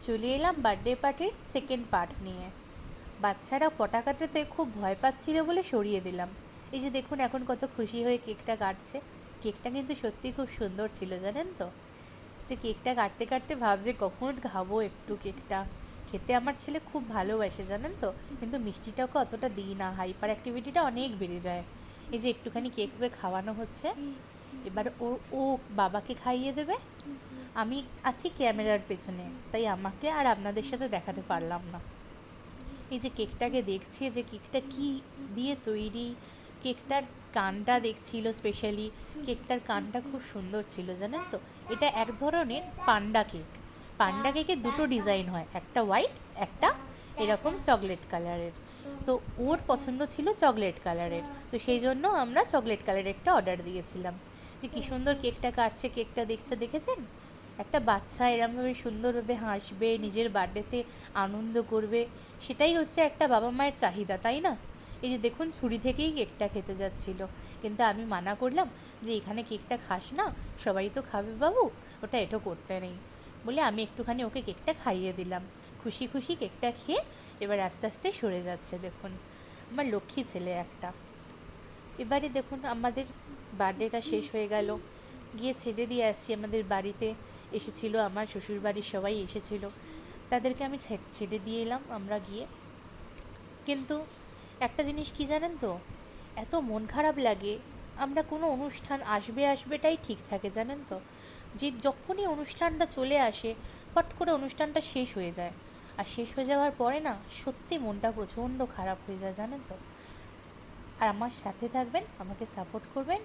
চলে এলাম বার্থডে পার্টির সেকেন্ড পার্ট নিয়ে। বাচ্চারা পটাকাটাতে খুব ভয় পাচ্ছিল বলে সরিয়ে দিলাম। এই যে দেখুন এখন কত খুশি হয়ে কেকটা কাটছে। কেকটা কিন্তু সত্যি খুব সুন্দর ছিল, জানেন তো। যে কেকটা কাটতে কাটতে ভাবছে কখন খাবো একটু কেকটা। খেতে আমার ছেলে খুব ভালোবাসে, জানেন তো। কিন্তু মিষ্টিটাকে অতটা দিই না, হাইপার অ্যাক্টিভিটিটা অনেক বেড়ে যায়। এই যে একটুখানি কেক ওকে খাওয়ানো হচ্ছে। এবার ও বাবাকে খাইয়ে দেবে। আমি আছি ক্যামেরার পেছনে, তাই আমাকে আর আপনাদের সাথে দেখাতে পারলাম না। এই যে কেকটাকে দেখছি, যে কেকটা কি দিয়ে তৈরি। কেকটার কানটা দেখছিল স্পেশালি। কেকটার কানটা খুব সুন্দর ছিল, জানেন তো। এটা এক ধরনের পান্ডা কেক। পান্ডা কেকে দুটো ডিজাইন হয়, একটা হোয়াইট, একটা এরকম চকলেট কালারের। তো ওর পছন্দ ছিল চকলেট কালারের, তো সেই জন্য আমরা চকলেট কালারেরটা অর্ডার দিয়েছিলাম। যে কী সুন্দর কেকটা কাটছে, কেকটা দেখছে, দেখেছেন। একটা বাচ্চা এরমভাবে সুন্দরভাবে হাসবে, নিজের বার্থডেতে আনন্দ করবে, সেটাই হচ্ছে একটা বাবা মায়ের চাহিদা, তাই না। এই যে দেখুন ছুরি থেকেই কেকটা খেতে যাচ্ছিল, কিন্তু আমি মানা করলাম যে এখানে কেকটা খাস না, সবাই তো খাবে বাবু, ওটা এটো করতে নেই বলে আমি একটুখানি ওকে কেকটা খাইয়ে দিলাম। খুশি খুশি কেকটা খেয়ে এবার আস্তে আস্তে সরে যাচ্ছে, দেখুন আমার লক্ষ্মী ছেলে একটা। এবারে দেখুন আমাদের বার্থডেটা শেষ হয়ে গেল, গিয়ে ছেড়ে দিয়ে আসছি। আমাদের বাড়িতে এসেছিল, আমার শ্বশুরবাড়ির সবাই এসেছিল, তাদেরকে আমি ছেড়ে দিয়ে এলাম আমরা গিয়ে। কিন্তু একটা জিনিস কি জানেন তো, এত মন খারাপ লাগে। আমরা কোনো অনুষ্ঠান আসবে আসবেটাই ঠিক থাকে, জানেন তো। যে যখনই অনুষ্ঠানটা চলে আসে, পট করে অনুষ্ঠানটা শেষ হয়ে যায়। আর শেষ হয়ে যাওয়ার পরে না, সত্যি মনটা প্রচণ্ড খারাপ হয়ে যায়, জানেন তো। আর আমার সাথে থাকবেন, আমাকে সাপোর্ট করবেন।